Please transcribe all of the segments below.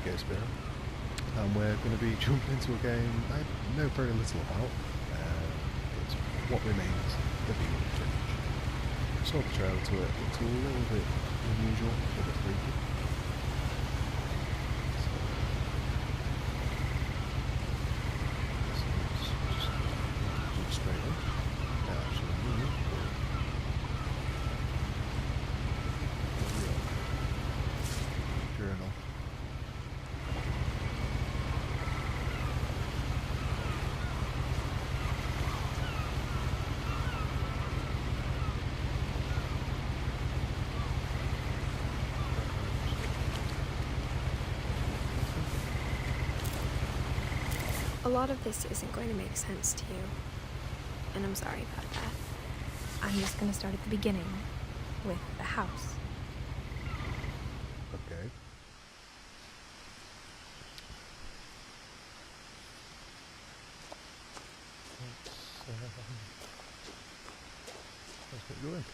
Ghost Bear, and we're going to be jumping into a game I know very little about, but what remains of Edith Finch. Saw the trailer to it, looks a little bit unusual, a little bit freaky. So, just jump straight in. Actually, journal. A lot of this isn't going to make sense to you, and I'm sorry about that. I'm just going to start at the beginning, with the house. Okay. Let's get going.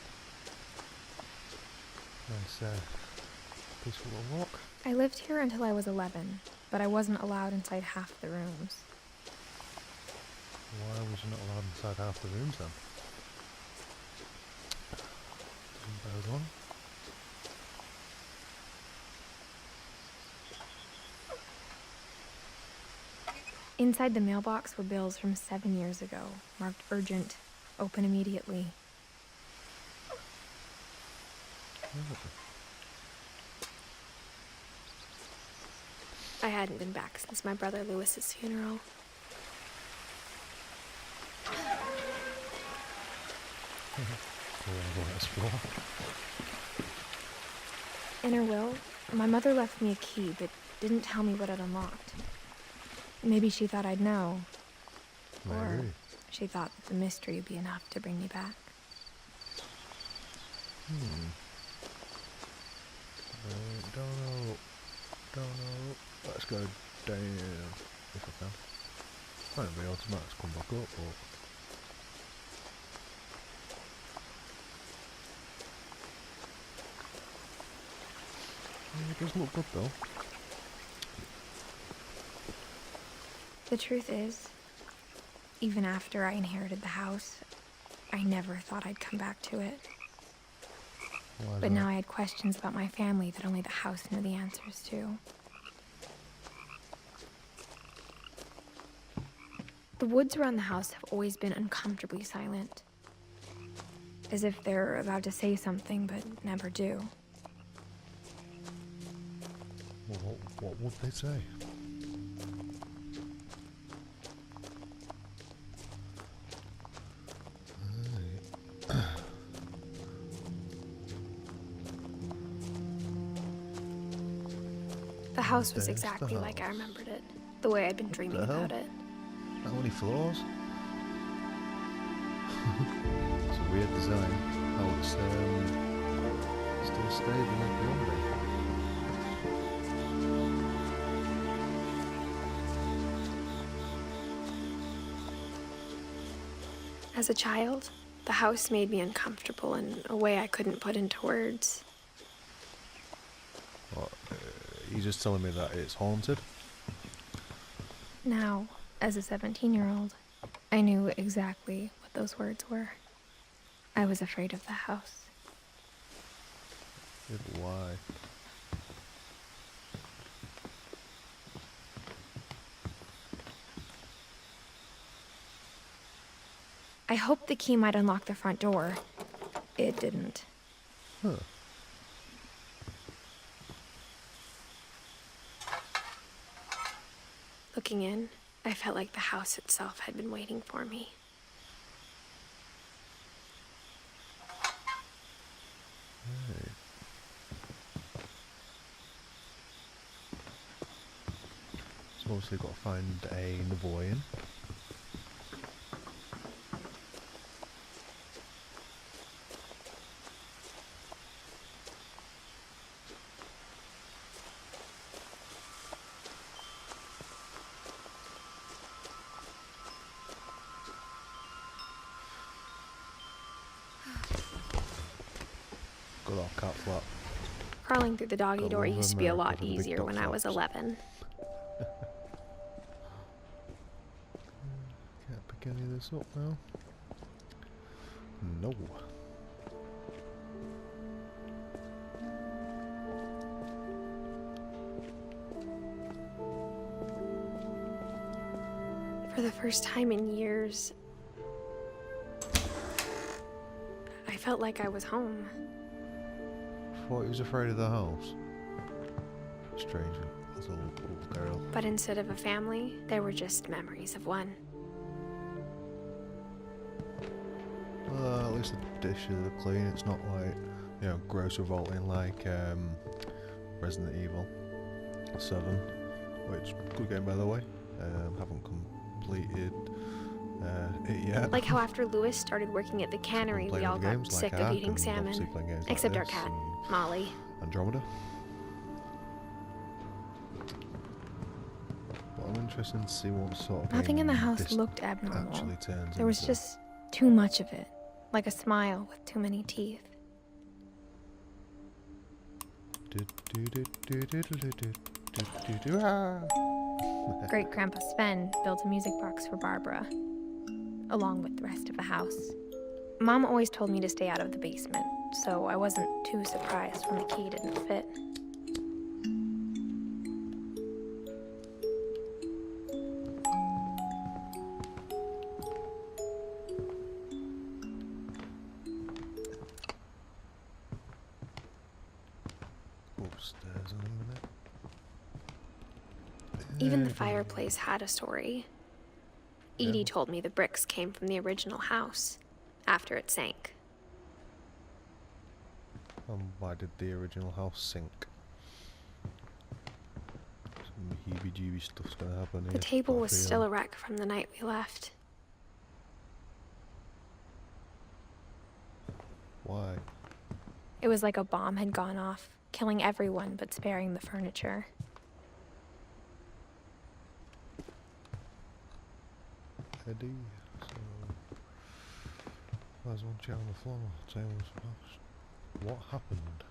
Nice, peaceful little walk. I lived here until I was 11, but I wasn't allowed inside half the rooms. Why was you not allowed inside half the rooms then? Goes on. Inside the mailbox were bills from 7 years ago, marked urgent, open immediately. I hadn't been back since my brother Lewis's funeral. In her will, my mother left me a key, but didn't tell me what it unlocked. Maybe she thought I'd know. Maybe. Or she thought that the mystery would be enough to bring me back. Don't know. Let's go down if I can. Might be automatic to come back up, but it does look good though. The truth is, even after I inherited the house, I never thought I'd come back to it. Why But not? now I had questions about my family that only the house knew the answers to. The woods around the house have always been uncomfortably silent. As if they're about to say something, but never do. Well, what would they say? The house was There's the exactly like I house. remembered it, the way I'd been dreaming the hell? about it. How many floors? It's a weird design. How it's still stable like beyond me. As a child, the house made me uncomfortable in a way I couldn't put into words. What? You just telling me that it's haunted? Now, as a 17-year-old, I knew exactly what those words were. I was afraid of the house. Yeah, but why? I hoped the key might unlock the front door. It didn't. Huh. Looking in, I felt like the house itself had been waiting for me. Hey. So obviously got to find a Navoyan. Good old cat flap. Crawling through the doggy Gotta door love used to be a America lot for the big easier dog when I was flaps. 11. Can't pick any of this up now. No. For the first time in years, I felt like I was home. Thought he was afraid of the house. Strange, as a little girl. But instead of a family, there were just memories of one. Well, at least the dishes are clean. It's not like, you know, gross revolting like Resident Evil 7, which good game by the way. Haven't completed it yet. Like how after Lewis started working at the cannery, we all got sick of eating salmon. Except our cat, Molly. Andromeda. But I'm interested to see what sort of Nothing in the game house this looked abnormal. actually turns There was into. just too much of it. Like a smile with too many teeth. Great Grandpa Sven built a music box for Barbara, along with the rest of the house. Mom always told me to stay out of the basement, so I wasn't too surprised when the key didn't fit. Upstairs in a minute. Even the fireplace had a story. Edie told me the bricks came from the original house, after it sank. Why did the original house sink? Some heebie-jeebie stuff's gonna happen here. The table I was feel. still a wreck from the night we left. Why? It was like a bomb had gone off, killing everyone but sparing the furniture. Eddie, so there's one chair on the floor, table was smashed. What happened?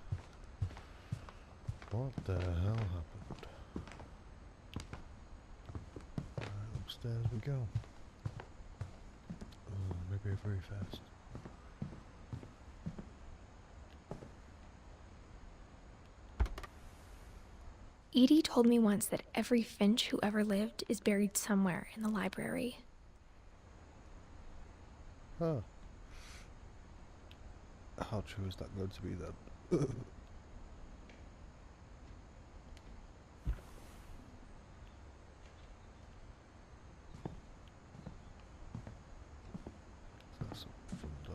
What the hell happened? Right, upstairs we go. Oh, maybe very fast. Edie told me once that every Finch who ever lived is buried somewhere in the library. Huh. How true is that going to be then? That's a front door.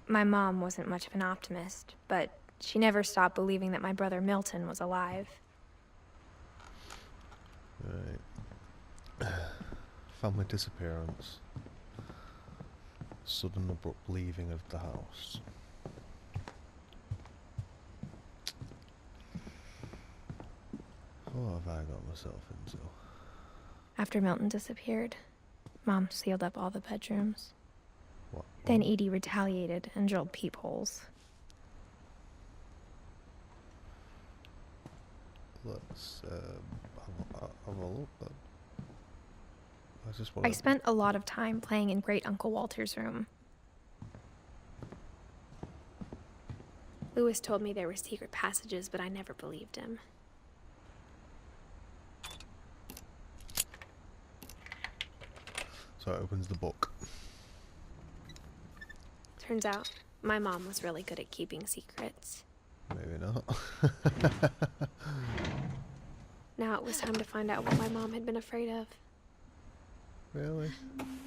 My mom wasn't much of an optimist, but she never stopped believing that my brother Milton was alive. Right. Family disappearance. Sudden abrupt leaving of the house. What have I got myself into? After Milton disappeared, Mom sealed up all the bedrooms. What? Then Edie retaliated and drilled peepholes. Let's have a look then. I spent a lot of time playing in Great Uncle Walter's room. Lewis told me there were secret passages, but I never believed him. So it opens the book. Turns out, my mom was really good at keeping secrets. Maybe not. Now it was time to find out what my mom had been afraid of. Really?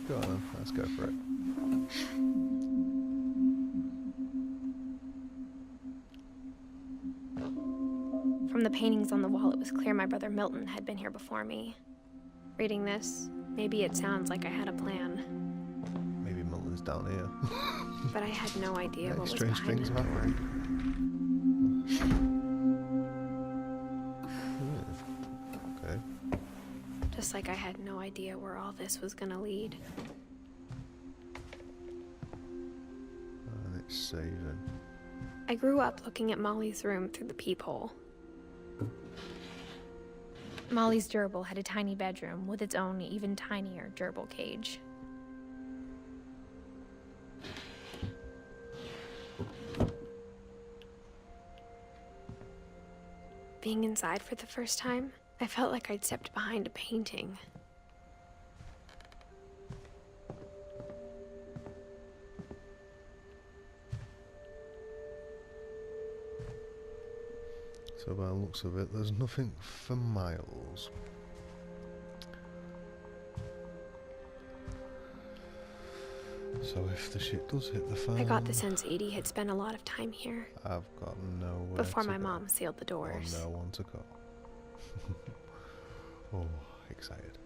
Go on then, let's go for it. From the paintings on the wall, it was clear my brother Milton had been here before me. Reading this, maybe it sounds like I had a plan. Maybe Milton's down here. But I had no idea what was Strange behind things the have door. happened. Okay. Just like I had no idea where all this was gonna lead. And it's saving. I grew up looking at Molly's room through the peephole. Molly's gerbil had a tiny bedroom with its own even tinier gerbil cage. Being inside for the first time, I felt like I'd stepped behind a painting. So by the looks of it, there's nothing for miles. So if the shit does hit the fan... I got the sense Edie had spent a lot of time here. I've got nowhere before to my go. mom sealed the doors. Or no one to call. Oh, excited.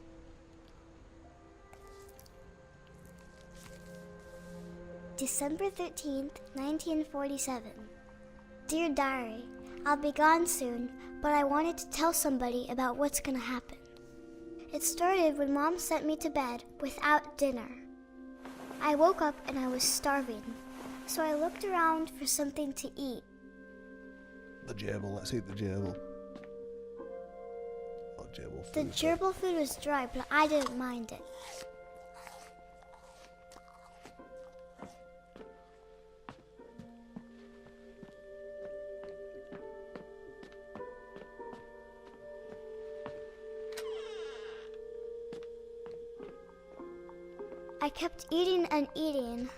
December 13th, 1947. Dear Diary, I'll be gone soon, but I wanted to tell somebody about what's gonna happen. It started when Mom sent me to bed without dinner. I woke up and I was starving, so I looked around for something to eat. The gerbil, let's eat the gerbil. Oh, gerbil food. The gerbil food was dry, but I didn't mind it. I kept eating and eating.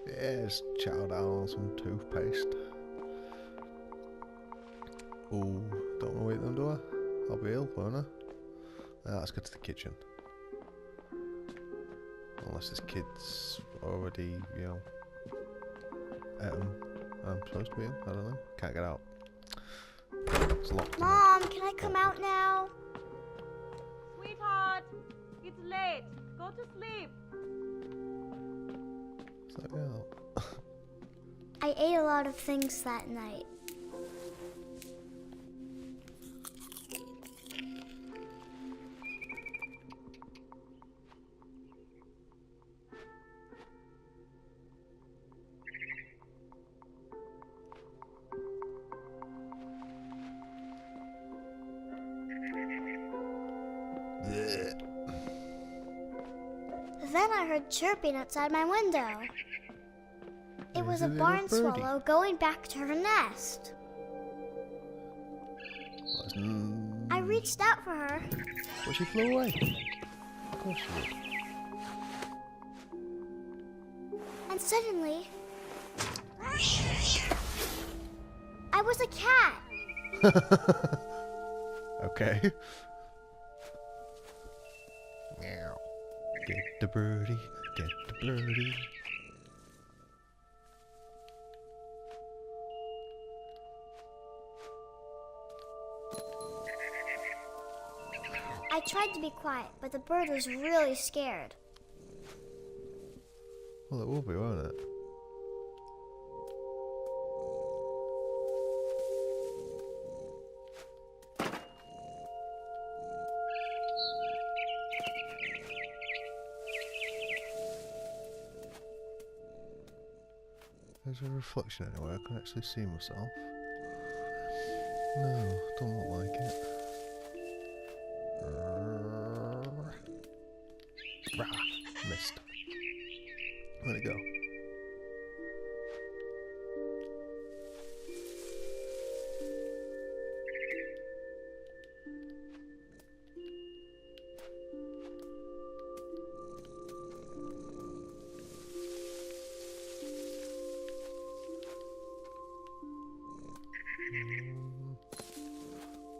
Yes, chow down on some toothpaste. Oh, don't want to wait them, do I? I'll be ill, won't I? Let's go to the kitchen. Unless this kid's already, you know, at them. I'm supposed to be in, I don't know. Can't get out. It's locked. Mom, can I come out now? Sweetheart, it's late. Go to sleep. Let me out. I ate a lot of things that night. Then I heard chirping outside my window. It was a barn swallow going back to her nest. I reached out for her. But she flew away. Of course she did. And suddenly, I was a cat. Okay. Meow. Get the birdie, get the birdie. I tried to be quiet, but the bird was really scared. Well, it will be, won't it? There's a reflection anywhere. I can actually see myself. No, don't look like it. Rah, missed. Where'd it go?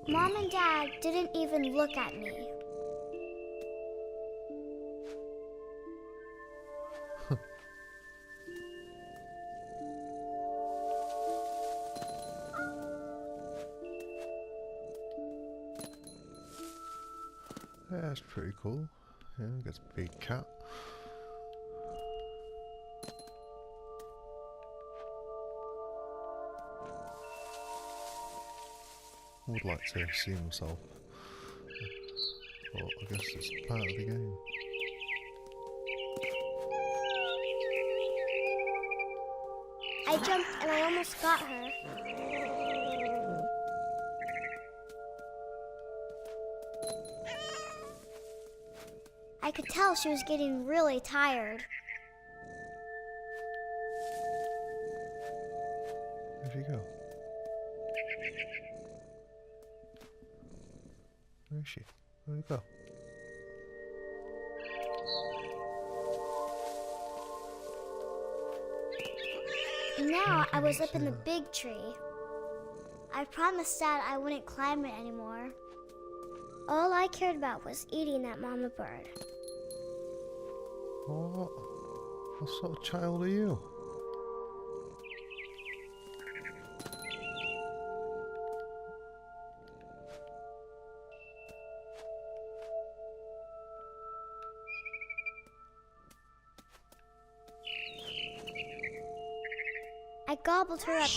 Mom and Dad didn't even look at me. Yeah, that's pretty cool. Yeah, gets a big cat. I would like to see myself. But I guess it's part of the game. I jumped and I almost got her. I could tell she was getting really tired. Where'd she go? Where is she? Where'd it go? Now I was up in the big tree. I promised Dad I wouldn't climb it anymore. All I cared about was eating that mama bird. What sort of child are you? I gobbled her up.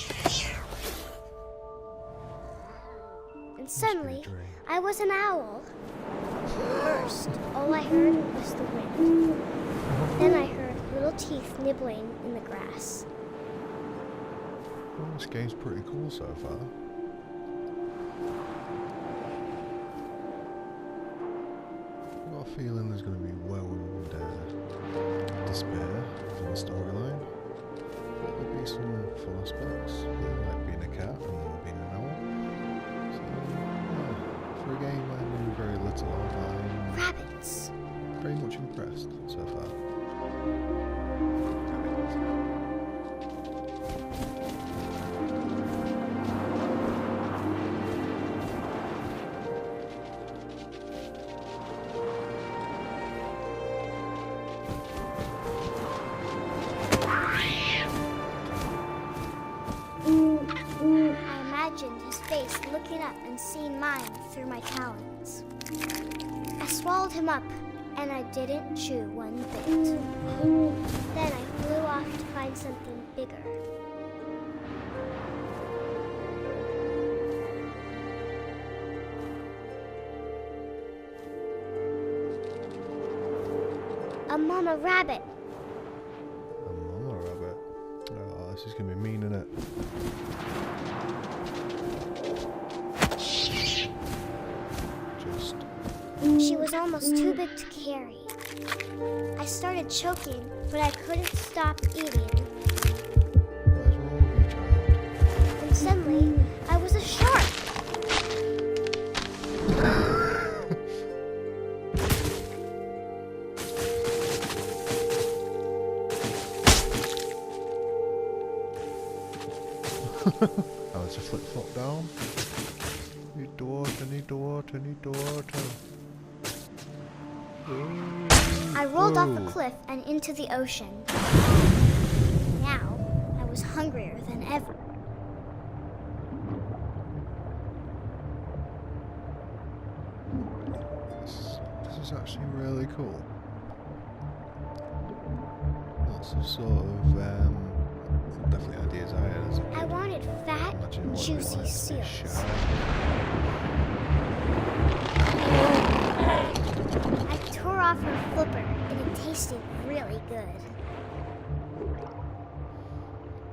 And suddenly, I was an owl. First, all I heard was the wind. Then I heard little teeth nibbling in the grass. Well, this game's pretty cool so far. I've got a feeling there's going to be woe and despair in the storyline. There'll be some fun aspects, like being a cat and being an owl. So, yeah, for a game I knew very little of, I'm Rabbits. very much impressed so far. I imagined his face looking up and seeing mine through my talons. I swallowed him up, and I didn't chew one bit. Then I flew off to find something bigger. A mama rabbit. A mama rabbit. Oh, this is going to be mean, isn't it? She was almost too big to carry. I started choking, but I couldn't stop eating. What is wrong with you, child? And suddenly, I was a shark. I was a flip-flop down. Need water, need water, need water. I rolled off a cliff and into the ocean. Now, I was hungrier than ever. This is actually really cool. Lots of sort of, definitely ideas I had as a kid. I wanted fat, Imagine what it'd be juicy like to be seals. shy. I tore off her flipper, and it tasted really good.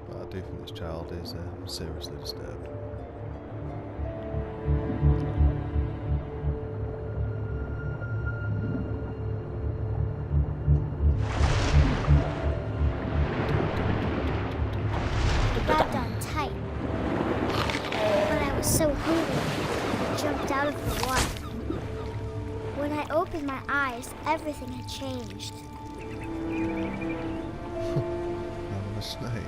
But I do think this child is seriously disturbed. It grabbed on tight. But I was so hungry, I jumped out of the water. When I opened my eyes, everything had changed. I'm a snake.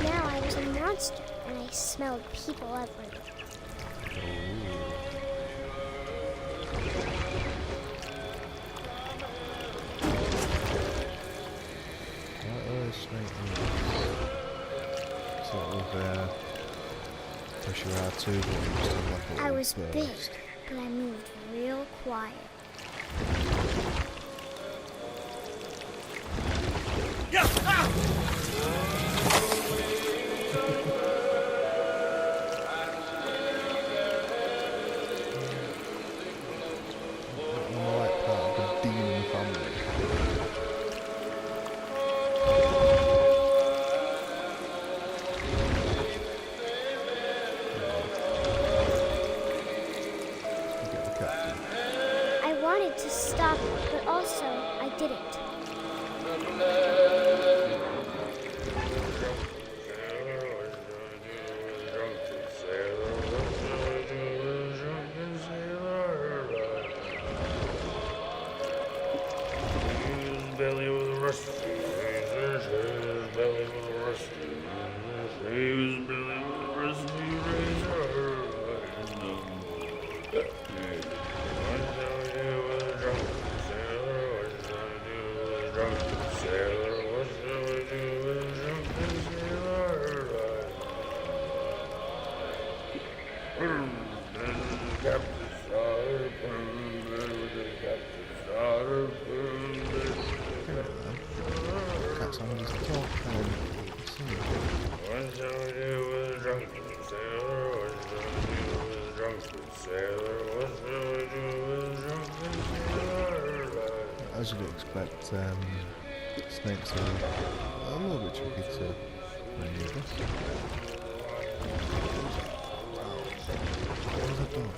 Now I was a monster, and I smelled people everywhere. What are snake moves? Sort of push you out too, but you still level I was first. big, but I moved real quick. quiet. I'm the right part of the demon family. You get the captain. I wanted to stop, but also I didn't. Belly was rusty, his belly was rusty, his belly was rusty, razor. What shall we do with a drunken sailor? What shall we do with a drunken sailor? What shall we do with a drunken sailor? The captain's daughter, the captain's daughter. Cat's on his talk and sing. What shall we do with a drunken sailor? What shall we do with a drunken sailor? What shall we do with a drunken sailor? As you'd expect, snakes are a little bit tricky to maneuver. What was that dog?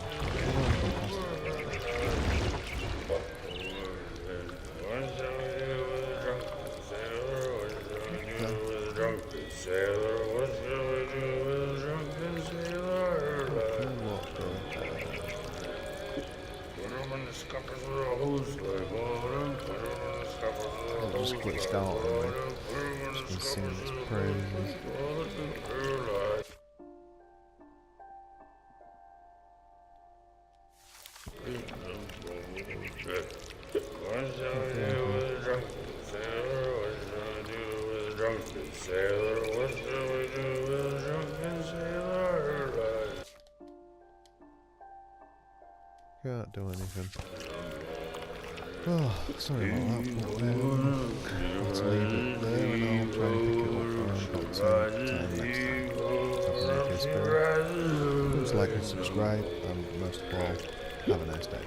What shall we do with a drunken sailor? What shall we do with a drunken sailor? What shall we do with a drunken sailor? Put him in the scuppers with a hose like water. Put him in the scuppers with a It hose just like glitched out on me. water. Put him in the Just been singing scuppers its with a praises. hose like water. What shall we do with a drunken sailor? What shall we do with a drunken sailor? What shall we do with a drunken sailor? Can't do anything. Oh, sorry about that, but let's leave it there and I'll try and pick it up around about 10 next time. Hope you like this video. Please like and subscribe, and most of all, have a nice day.